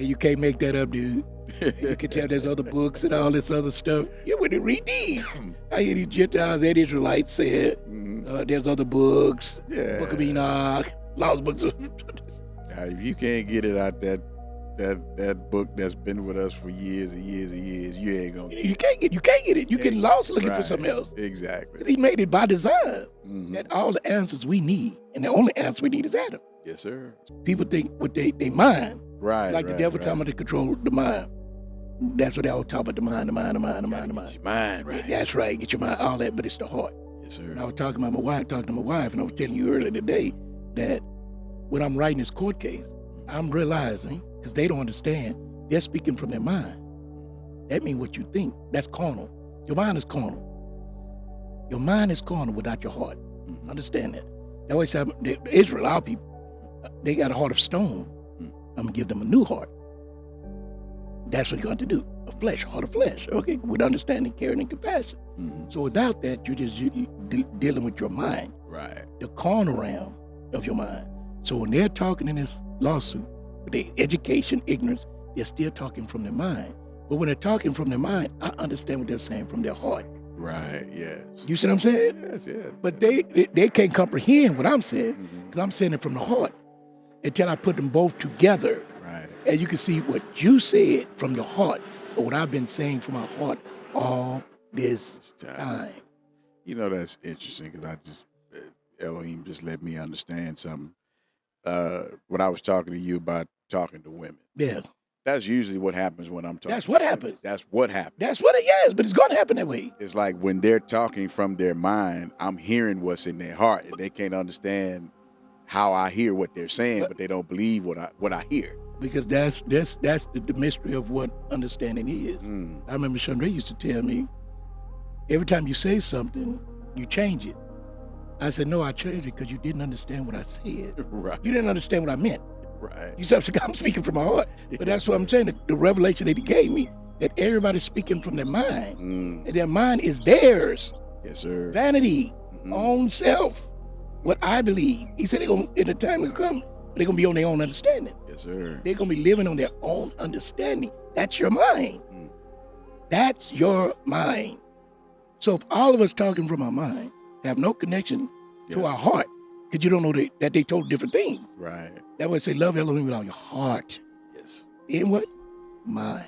And you can't make that up, dude. You can tell there's other books and all this other stuff. You wouldn't read these. I hear these Gentiles and Israelites said there's other books. Yeah. Book of Enoch, lost books. Now, if you can't get it out that book that's been with us for years and years and years, you ain't gonna. You can't get it. You get lost looking for something else. Exactly. He made it by design. That all the answers we need, and the only answer we need is Adam. Yes, sir. People think with they mind, Right. like the devil talking about to control the mind. That's what they all talk about, the mind. Get your mind right. That's right, get your mind, all that, but it's the heart. Yes, sir. And I was talking to my wife, and I was telling you earlier today that when I'm writing this court case, I'm realizing, because they don't understand, they're speaking from their mind. That means what you think. That's carnal. Your mind is carnal. Your mind is carnal without your heart. Understand that. They always say, Israel, our people, they got a heart of stone. I'm going to give them a new heart. That's what you got to do. A heart of flesh. Okay, with understanding, caring, and compassion. So without that, you're just dealing with your mind. Right. The carnal realm of your mind. So when they're talking in this lawsuit, with their education, ignorance, they're still talking from their mind. But when they're talking from their mind, I understand what they're saying from their heart. Right, yes. You see what I'm saying? Yes. But they can't comprehend what I'm saying, because I'm saying it from the heart until I put them both together. Right. And you can see what you said from the heart, or what I've been saying from my heart all this time. You know, that's interesting, because Elohim just let me understand something. When I was talking to you about talking to women. Yes. That's usually what happens when I'm talking. That's what happens. That's what happens. That's what it is, but it's going to happen that way. It's like when they're talking from their mind, I'm hearing what's in their heart, and they can't understand how I hear what they're saying, but they don't believe what I hear. Because that's the mystery of what understanding is. I remember Chandra used to tell me, every time you say something, you change it. I said, no, I changed it because you didn't understand what I said. Right. You didn't understand what I meant. Right. You said, I'm speaking from my heart. But that's what I'm saying, the revelation that he gave me, that everybody's speaking from their mind. And their mind is theirs. Yes, sir. Vanity, own self, what I believe. He said in the time will come, they're going to be on their own understanding. Yes, sir. They're going to be living on their own understanding. That's your mind. That's your mind. So if all of us talking from our mind have no connection to our heart, because you don't know that they told different things. Right. That would say, love Elohim with all your heart. Yes. In what? Mind.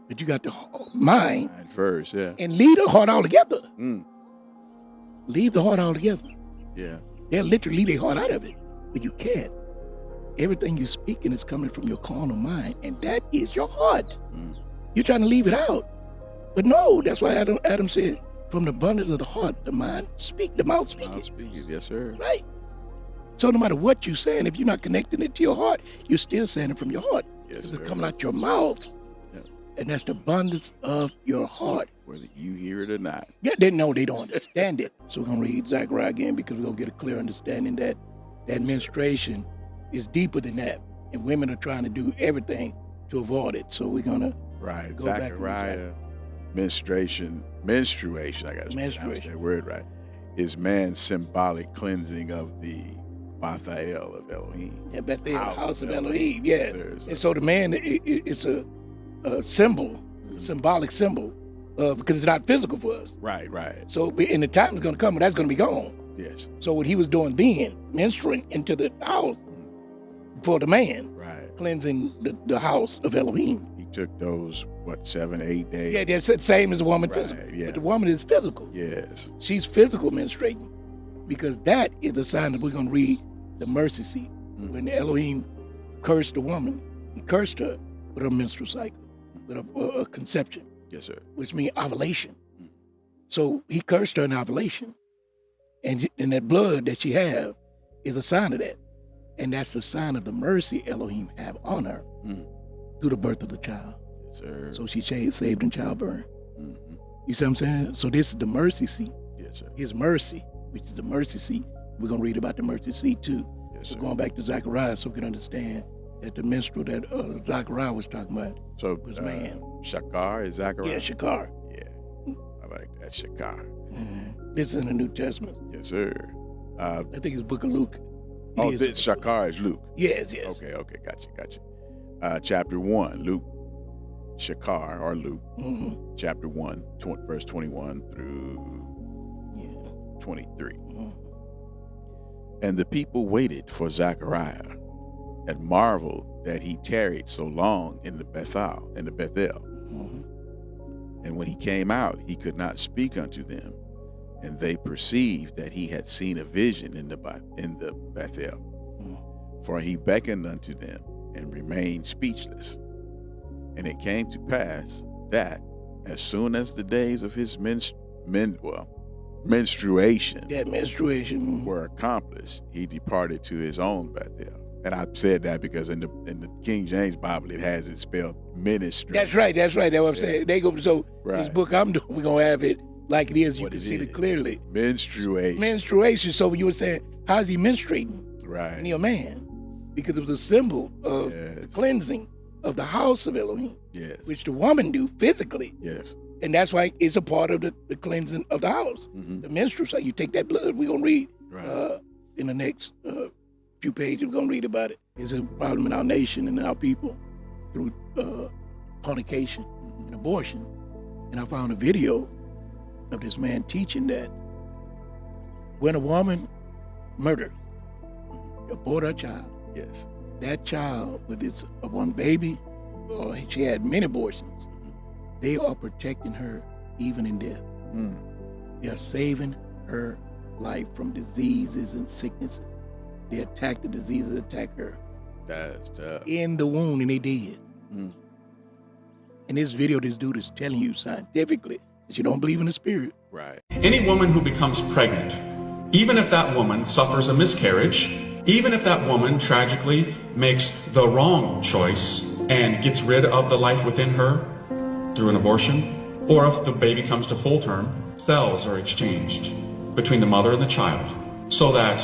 But you got the mind first, yeah. And leave the heart altogether. Leave the heart altogether. Yeah. They'll literally leave their heart out of it. But you can't. Everything you're speaking is coming from your carnal mind, and that is your heart. You're trying to leave it out. But no, that's why Adam said, from the abundance of the heart, the mind speak, the mouth speak. Yes, sir. Right. So no matter what you're saying, if you're not connecting it to your heart, you're still saying it from your heart. Yes, it's coming out your mouth. Yeah. And that's the abundance of your heart. Whether you hear it or not. Yeah, they don't understand it. So we're going to read Zechariah again, because we're going to get a clear understanding that menstruation is deeper than that. And women are trying to do everything to avoid it. So we're going to go Zechariah. Menstruation, I got to pronounce that word right, is man's symbolic cleansing of the Bathael of Elohim. Yeah, Bethel, house of Elohim, yeah. Sir. And so the man, it's a symbol, symbolic symbol, because it's not physical for us. Right. So in the time is going to come, that's going to be gone. Yes. So what he was doing then, menstruating into the house for the man, cleansing the house of Elohim. He took those, 7, 8 days? Yeah, that's the same as a woman physical. Yeah. But the woman is physical. Yes. She's physical menstruating, because that is the sign that we're going to read the mercy seat. When Elohim cursed the woman, he cursed her with a menstrual cycle, with a conception. Yes, sir. Which means ovulation. So he cursed her in ovulation. And that blood that she have is a sign of that. And that's the sign of the mercy Elohim have on her through the birth of the child. Yes, sir. So she saved in childbirth. You see what I'm saying? So this is the mercy seat. Yes, sir. His mercy, which is the mercy seat. We're going to read about the mercy seat too. Yes, so sir. going back to Zechariah, so we can understand that the menstrual that Zechariah was talking about was man. Shakar is Zechariah? Yeah, Shakar. Yeah, I like that, Shakar. This is in the New Testament. Yes, sir. I think it's Book of Luke. This Shakar is Luke. Yes. Okay, gotcha. chapter 1, Luke, Shakar, or Luke, Mm-hmm. chapter 1, verse 21 through 23. Mm-hmm. And the people waited for Zechariah and marveled that he tarried so long in the Bethel. Mm-hmm. And when he came out, he could not speak unto them. And they perceived that he had seen a vision in the Bethel. Mm-hmm. For he beckoned unto them and remained speechless. And it came to pass that as soon as the days of his menstruation were accomplished, he departed to his own Bethel. And I said that because in the King James Bible, it has it spelled ministry. That's right. That's what I'm saying. They go, so this book I'm doing, we're going to have it like it is. You can see it clearly. Menstruation. So you were saying, how's he menstruating? Right. And he a man. Because it was a symbol of the cleansing of the house of Elohim. Yes. Which the woman do physically. Yes. And that's why it's a part of the cleansing of the house. Mm-hmm. The menstrual. So you take that blood, we're going to read in the next few pages, we're going to read about it. It's a problem in our nation and our people through fornication and abortion. And I found a video of this man teaching that when a woman murders, abort her child, yes, that child, with its one baby, or she had many abortions, they are protecting her even in death. They are saving her life from diseases and sicknesses. They attack the diseases, attack her. That's tough. In the womb, and they did. In this video, this dude is telling you scientifically that you don't believe in the spirit. Right. Any woman who becomes pregnant, even if that woman suffers a miscarriage, even if that woman tragically makes the wrong choice and gets rid of the life within her through an abortion, or if the baby comes to full term, cells are exchanged between the mother and the child, so that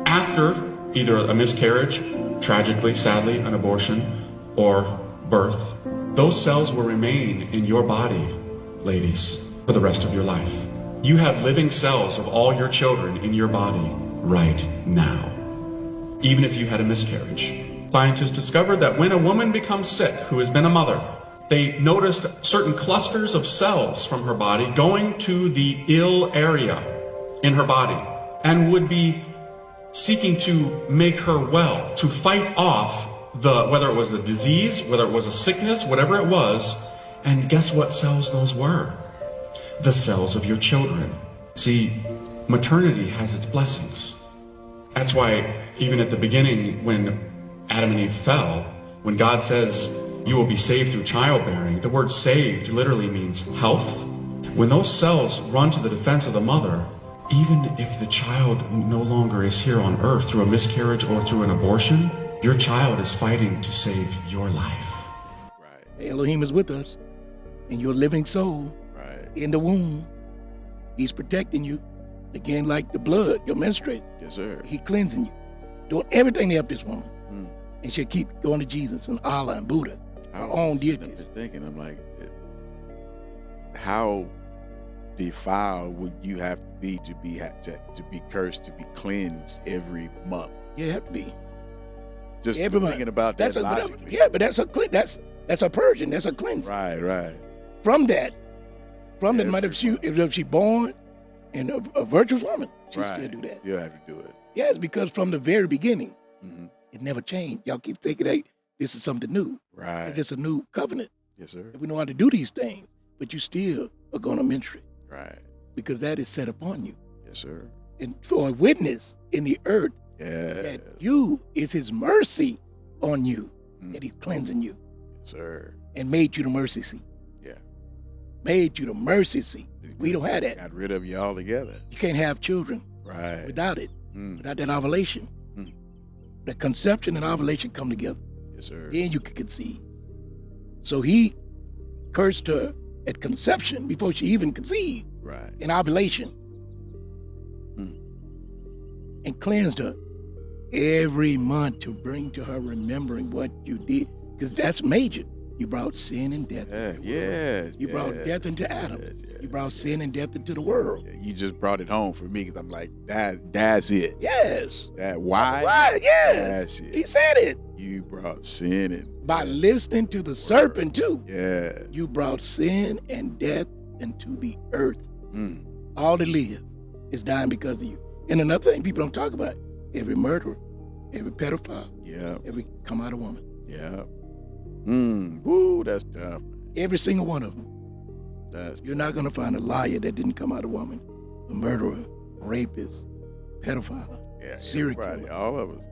after either a miscarriage, tragically, sadly, an abortion, or birth, those cells will remain in your body, ladies, for the rest of your life. You have living cells of all your children in your body right now, even if you had a miscarriage. Scientists discovered that when a woman becomes sick who has been a mother, they noticed certain clusters of cells from her body going to the ill area in her body and would be seeking to make her well, to fight off whether it was the disease, whether it was a sickness, whatever it was. And guess what cells those were? The cells of your children. See, maternity has its blessings. That's why even at the beginning, when Adam and Eve fell, when God says you will be saved through childbearing, the word saved literally means health. When those cells run to the defense of the mother, even if the child no longer is here on earth through a miscarriage or through an abortion, your child is fighting to save your life. Right. Elohim is with us, and your living soul in the womb, he's protecting you. Again, like the blood, your menstruation. Yes, sir. He cleansing you. Doing everything to help this woman. And she'll keep going to Jesus and Allah and Buddha, her own deities. Thinking, I'm like, how defiled would you have to be to be cursed, to be cleansed every month? Yeah, you have to be. Just every thinking month. about that logically. Yeah, but that's a purging. That's a cleansing. Right. From that matter, if she born and a virtuous woman, she still do that. Still have to do it. Yeah, it's because from the very beginning, it never changed. Y'all keep thinking, hey, this is something new. Right. It's just a new covenant. Yes, sir. We know how to do these things, but you still are going to menstruate. Right. Because that is set upon you. Yes, sir. And for a witness in the earth, that you is his mercy on you, that he's cleansing you. Yes, sir. And made you the mercy seat. Yeah. Made you the mercy seat. We don't have that. Got rid of you altogether. You can't have children without it, without that ovulation. The conception and ovulation come together. Yes, sir. Then you can conceive. So he cursed her at conception before she even conceived. Right. In ovulation. And cleansed her every month to bring to her remembering what you did. Because that's major. You brought sin and death. You brought death into Adam. You brought sin and death into the world. You just brought it home for me because I'm like, that's it. Yes. Why? Why? Yes. That's it. He said it. You brought sin and By listening to the serpent too. Yeah. You brought sin and death into the earth. All that live is dying because of you. And another thing people don't talk about, every murderer, every pedophile, every come out of woman. Yeah. Woo, that's tough. Every single one of them. That's You're not going to find a liar that didn't come out of woman. A murderer, rapist, pedophile, serial killer. All of us.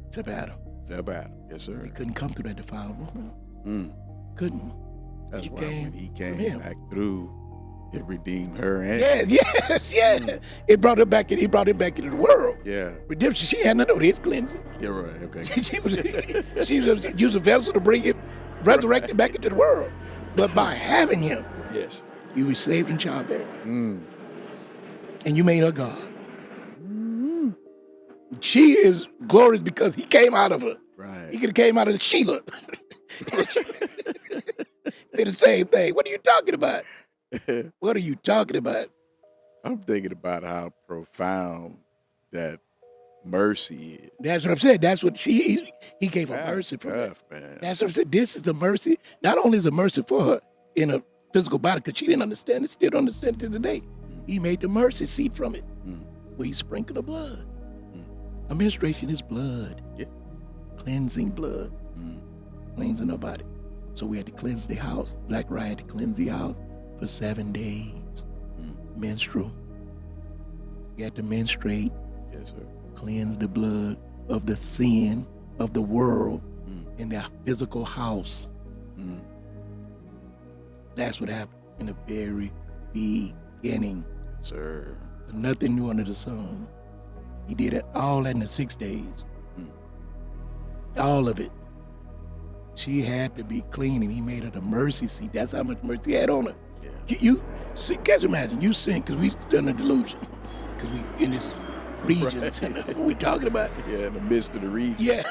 Except Adam. Except Adam. Yes, sir. He couldn't come through that defiled woman. Couldn't. That's She why came when he from came him. back through, it redeemed her and Yes. It brought him back. He brought him back into the world. yeah. Redemption. She had nothing to do with his cleansing. You're right. Okay. she was used a vessel to bring him, resurrected back into the world. But by having him, Yes. you were saved in childbearing. And you made her God. She is glorious because he came out of her. Right. He could have came out of Sheila. Did the same thing. What are you talking about? What are you talking about? I'm thinking about how profound that mercy is. That's what I'm saying. That's what he gave her mercy for that. Tough, man. That's what I'm saying. This is the mercy. Not only is it mercy for her in a physical body, because she didn't understand it, still don't understand it to today. He made the mercy seat from it, where he sprinkled the blood. A menstruation is blood. Yeah. Cleansing blood. Cleansing her body. So we had to cleanse the house. Zachariah had to cleanse the house for 7 days. Menstrual. You had to menstruate. Yes, sir. Cleanse the blood of the sin of the world in their physical house. That's what happened in the very beginning. Yes, sir. Nothing new under the sun. He did it all in the 6 days. All of it. She had to be clean, and he made her the mercy seat. That's how much mercy he had on her. Yeah. You see, can't you imagine? You sin because we done a delusion. Because we in this region. Right. What we talking about? Yeah, in the midst of the region. Yeah.